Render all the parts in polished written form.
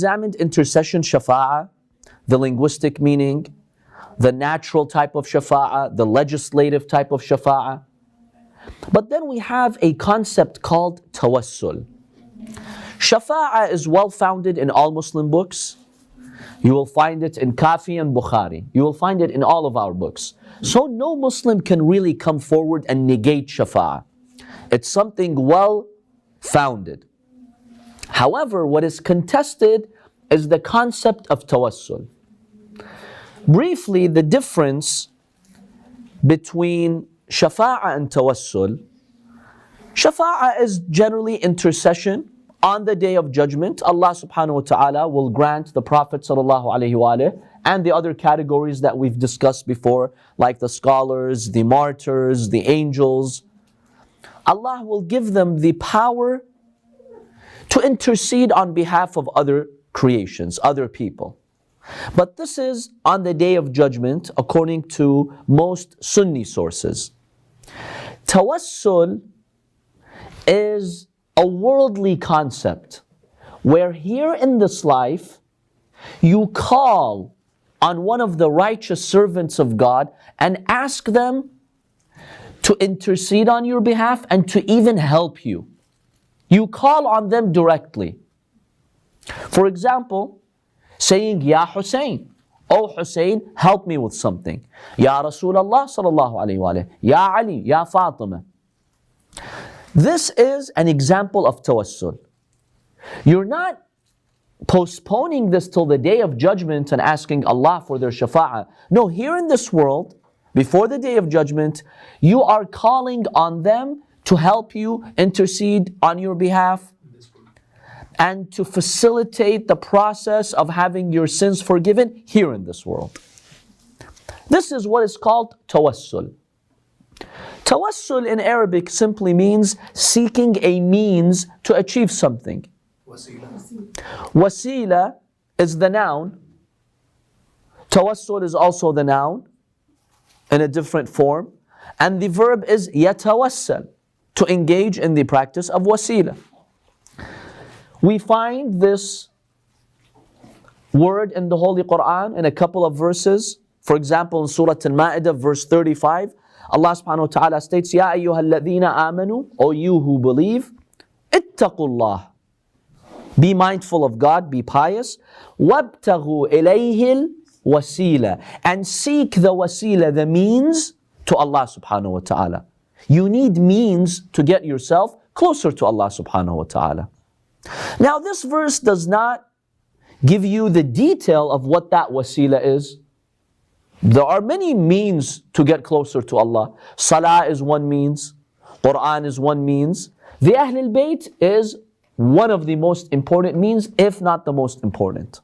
examined intercession, shafa'a, the linguistic meaning, the natural type of shafa'a, the legislative type of shafa'a. But then we have a concept called tawassul. Shafa'a is well founded in all Muslim books. You will find it in Kafi and Bukhari. You will find it in all of our books. So no Muslim can really come forward and negate shafa'a. It's something well founded. However, what is contested is the concept of tawassul. Briefly, the difference between shafa'a and tawassul. Shafa'a is generally intercession. On the day of judgment, Allah subhanahu wa ta'ala will grant the Prophet sallallahu alaihi wasallam and the other categories that we've discussed before, like the scholars, the martyrs, the angels. Allah will give them the power to intercede on behalf of other creations, other people. But this is on the day of judgment, according to most Sunni sources. Tawassul is a worldly concept where here in this life you call on one of the righteous servants of God and ask them to intercede on your behalf and to even help you. You call on them directly. For example, saying, Ya Hussein, oh Hussein, help me with something. Ya Rasulullah sallallahu alayhi wa sallam, Ya Ali, Ya Fatima. This is an example of tawassul. You're not postponing this till the day of judgment and asking Allah for their shafa'a. No, here in this world, before the day of judgment, you are calling on them to help you, intercede on your behalf, and to facilitate the process of having your sins forgiven here in this world. This is what is called tawassul. Tawassul in Arabic simply means seeking a means to achieve something. Wasila is the noun. Tawassul is also the noun in a different form. And the verb is yatawassal, to engage in the practice of wasila. We find this word in the Holy Quran in a couple of verses. For example, in Surah Al-Ma'idah, verse 35, Allah subhanahu wa ta'ala states, Ya ayyuhalladhina amanu, O you who believe, ittaqullah. Be mindful of God, be pious. Wabtaghu ilayhil wasila. And seek the wasila, the means to Allah subhanahu wa ta'ala. You need means to get yourself closer to Allah subhanahu wa ta'ala. Now this verse does not give you the detail of what that wasila is. There are many means to get closer to Allah. Salah is one means. Quran is one means. The Ahlul Bayt is one of the most important means, if not the most important.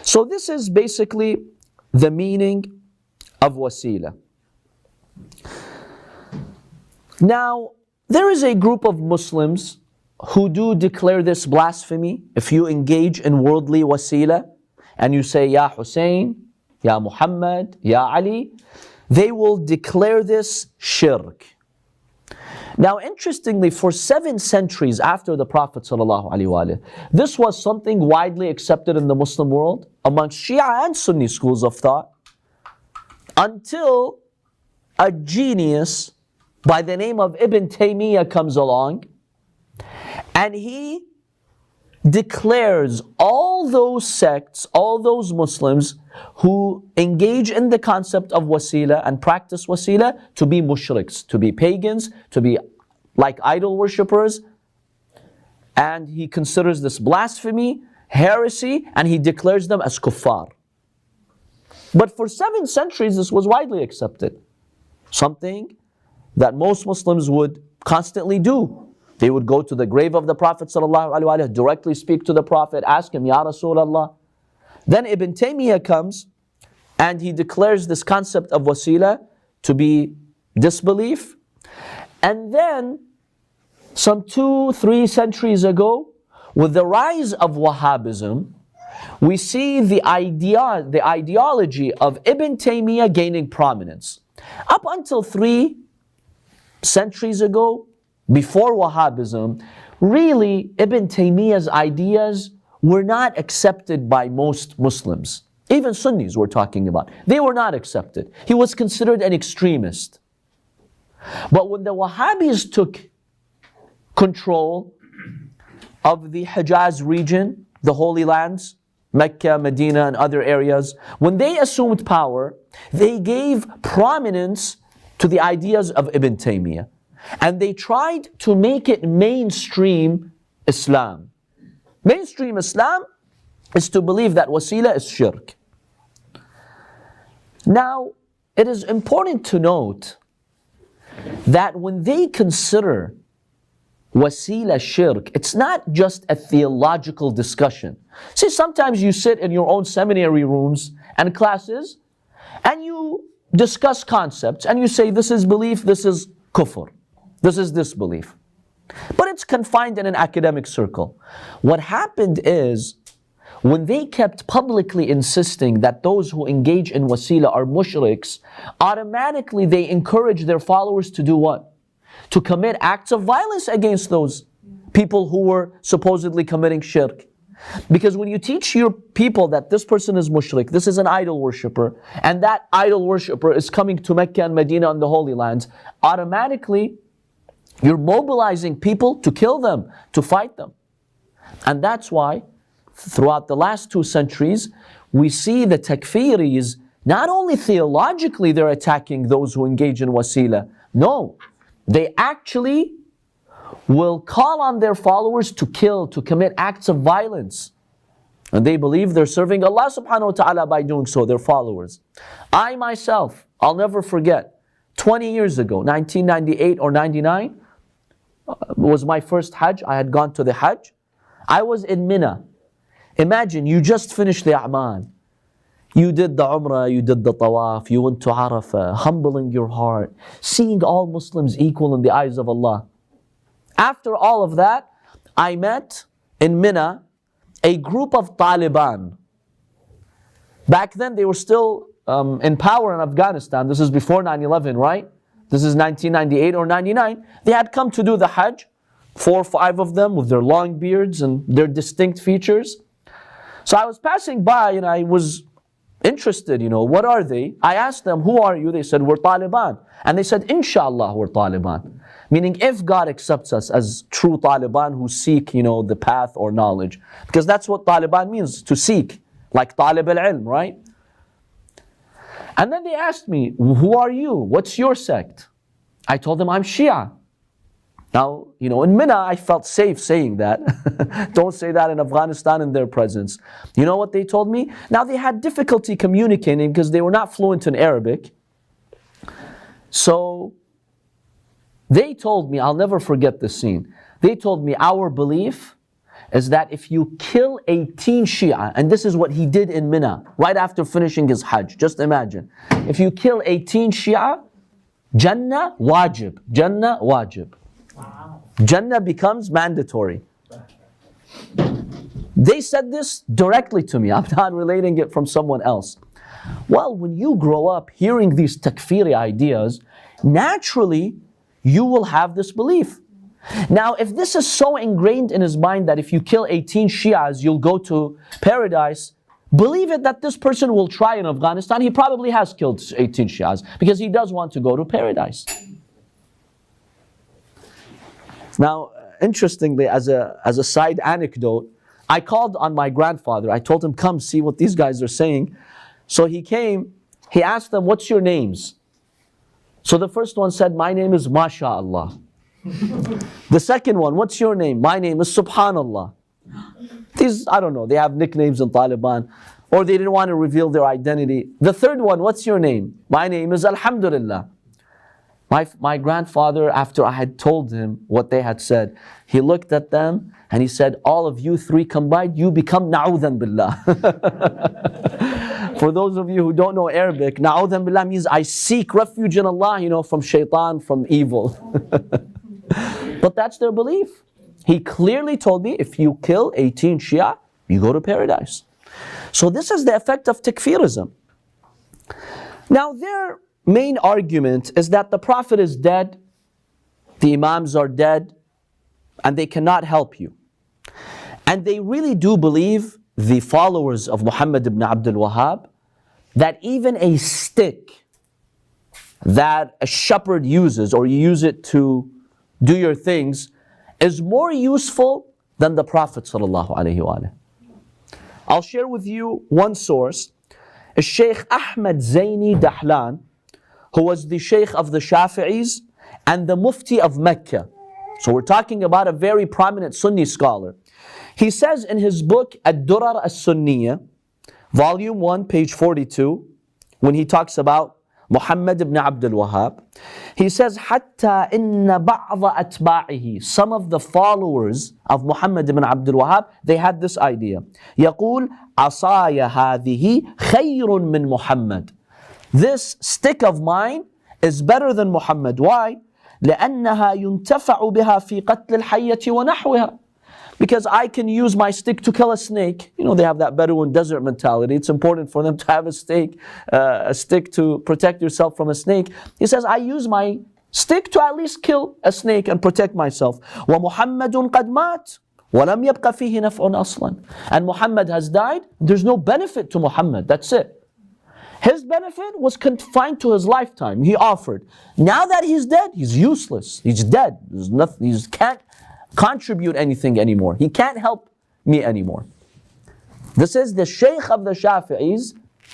So this is basically the meaning of wasila. Now, there is a group of Muslims who do declare this blasphemy. If you engage in worldly wasila and you say, Ya Hussein, Ya Muhammad, Ya Ali, they will declare this shirk. Now, interestingly, for 7 centuries after the Prophet ﷺ, this was something widely accepted in the Muslim world amongst Shia and Sunni schools of thought, until a genius by the name of Ibn Taymiyyah comes along, and he declares all those sects, all those Muslims who engage in the concept of wasila and practice wasila to be mushriks, to be pagans, to be like idol worshippers. And he considers this blasphemy, heresy, and he declares them as kuffar. But for 7 centuries this was widely accepted. Something that most Muslims would constantly do. They would go to the grave of the Prophet ﷺ, directly speak to the Prophet, ask him, Ya Rasulullah. Then Ibn Taymiyyah comes and he declares this concept of wasila to be disbelief. And then some 2-3 centuries ago, with the rise of Wahabism, we see the ideology of Ibn Taymiyyah gaining prominence. Up until 3 centuries ago, before Wahhabism, really Ibn Taymiyyah's ideas were not accepted by most Muslims. Even Sunnis we're talking about. They were not accepted. He was considered an extremist. But when the Wahabis took control of the Hijaz region, the Holy Lands, Mecca, Medina, and other areas, when they assumed power, they gave prominence to the ideas of Ibn Taymiyyah. And they tried to make it mainstream Islam. Mainstream Islam is to believe that wasila is shirk. Now, it is important to note that when they consider wasila shirk, it's not just a theological discussion. See, sometimes you sit in your own seminary rooms and classes and you discuss concepts and you say this is belief, this is kufr, this is disbelief. But it's confined in an academic circle. What happened is, when they kept publicly insisting that those who engage in wasila are mushriks, automatically they encourage their followers to do what? To commit acts of violence against those people who were supposedly committing shirk. Because when you teach your people that this person is mushrik, this is an idol worshipper, and that idol worshipper is coming to Mecca and Medina and the Holy Lands, automatically you're mobilizing people to kill them, to fight them. And that's why throughout the last 2 centuries, we see the Takfiris, not only theologically they're attacking those who engage in wasila, no, they actually will call on their followers to kill, to commit acts of violence. And they believe they're serving Allah subhanahu wa ta'ala by doing so, their followers. I myself, I'll never forget, 20 years ago, 1998 or 99, was my first Hajj. I had gone to the Hajj. I was in Mina. Imagine, you just finished the A'mal. You did the Umrah, you did the Tawaf, you went to Arafah, humbling your heart, seeing all Muslims equal in the eyes of Allah. After all of that, I met in Mina a group of Taliban. Back then they were still in power in Afghanistan. This is before 9/11, right? This is 1998 or 99. They had come to do the Hajj, 4 or 5 of them with their long beards and their distinct features. So I was passing by and I was interested, what are they? I asked them, who are you? They said, we're Taliban. And they said, inshallah, we're Taliban. Meaning, if God accepts us as true Taliban who seek, the path or knowledge. Because that's what Taliban means, to seek. Like Talib al-ilm, right? And then they asked me, who are you? What's your sect? I told them, I'm Shia. Now, in Mina, I felt safe saying that. Don't say that in Afghanistan in their presence. You know what they told me? Now, they had difficulty communicating because they were not fluent in Arabic. So, they told me, I'll never forget this scene. They told me, our belief is that if you kill 18 Shia, and this is what he did in Mina, right after finishing his Hajj, just imagine. If you kill 18 Shia, Jannah wajib. Jannah wajib. Wow. Jannah becomes mandatory. They said this directly to me. I'm not relating it from someone else. Well, when you grow up hearing these takfiri ideas, naturally you will have this belief. Now, if this is so ingrained in his mind that if you kill 18 Shias, you'll go to paradise, believe it that this person will try in Afghanistan. He probably has killed 18 Shias because he does want to go to paradise. Now, interestingly, as a side anecdote, I called on my grandfather. I told him, come see what these guys are saying. So he came, he asked them, what's your names? So the first one said, my name is MashaAllah. The second one, what's your name? My name is Subhanallah. These, I don't know, they have nicknames in Taliban, or they didn't want to reveal their identity. The third one, what's your name? My name is Alhamdulillah. My grandfather, after I had told him what they had said, he looked at them and he said, all of you 3 combined, you become Na'udhan Billah. For those of you who don't know Arabic, Na'udhan Billah means I seek refuge in Allah, from shaitan, from evil. But that's their belief. He clearly told me, if you kill 18 Shia, you go to paradise. So this is the effect of Takfirism. Now their main argument is that the Prophet is dead, the Imams are dead, and they cannot help you. And they really do believe, the followers of Muhammad ibn Abdul Wahhab, that even a stick that a shepherd uses, or you use it to do your things, is more useful than the Prophet sallallahu alaihi wasallam. I'll share with you one source. Sheikh Ahmed Zaini Dahlan, who was the Sheikh of the Shafi'is and the Mufti of Mecca. So we're talking about a very prominent Sunni scholar. He says in his book Ad-Durar As-Sunniyya, volume 1, page 42, when he talks about Muhammad ibn Abdul Wahhab, he says, حَتَّى إِنَّ بَعْضَ أَتْبَاعِهِ, some of the followers of Muhammad ibn Abdul Wahhab, they had this idea. يقول عصاي هذه خير من محمد. This stick of mine is better than Muhammad. Why? لأنها ينتفع بها في قتل الحية ونحوها. Because I can use my stick to kill a snake. You know, they have that Bedouin desert mentality. It's important for them to have a stick to protect yourself from a snake. He says, I use my stick to at least kill a snake and protect myself. وَمُحَمَّدٌ قَدْ مَاتْ وَلَمْ يَبْقَ فِيهِ نَفْعٌ أَصْلًا. And Muhammad has died. There's no benefit to Muhammad. That's it. His benefit was confined to his lifetime. He offered. Now that he's dead, he's useless. He's dead. There's nothing. He can't contribute anything anymore. He can't help me anymore. This is the Shaykh of the Shafi'is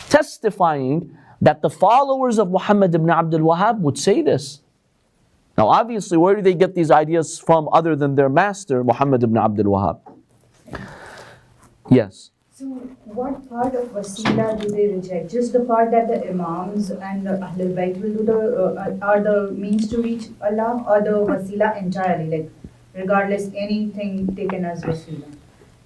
testifying that the followers of Muhammad ibn Abdul Wahhab would say this. Now obviously, where do they get these ideas from other than their master, Muhammad ibn Abdul Wahhab? Yes. So what part of wasila do they reject? Just the part that the imams and the Ahlul Bayt will do are the means to reach Allah, or the wasila entirely, like regardless anything taken as wasila?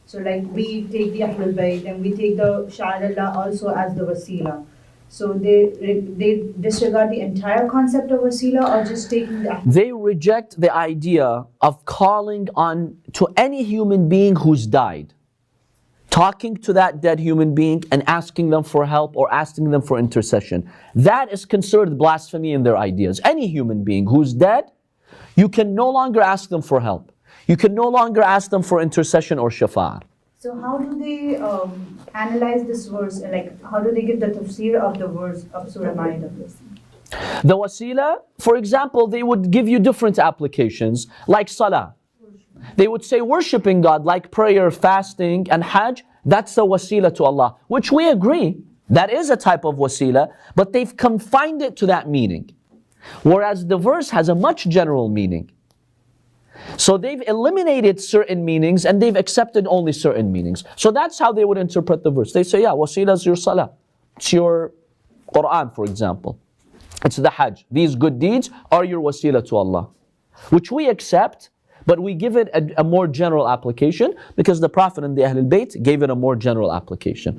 So like we take the Ahlul Bayt and we take the Sha'ar Allah also as the wasila. So they disregard the entire concept of wasila, or just taking the... They reject the idea of calling on to any human being who's died, talking to that dead human being and asking them for help or asking them for intercession. That is considered blasphemy in their ideas. Any human being who's dead, you can no longer ask them for help. You can no longer ask them for intercession or shafa'a. So how do they analyze this verse? Like, how do they give the tafsir of the verse of Surah Ma'idah? The wasila, for example, they would give you different applications, like salah. They would say worshiping God, like prayer, fasting, and hajj, that's the wasila to Allah, which we agree, that is a type of wasila, but they've confined it to that meaning. Whereas the verse has a much general meaning. So they've eliminated certain meanings and they've accepted only certain meanings. So that's how they would interpret the verse. They say, yeah, wasila is your salah. It's your Quran, for example. It's the hajj. These good deeds are your wasila to Allah, which we accept, but we give it a more general application because the Prophet and the Ahlul Bayt gave it a more general application.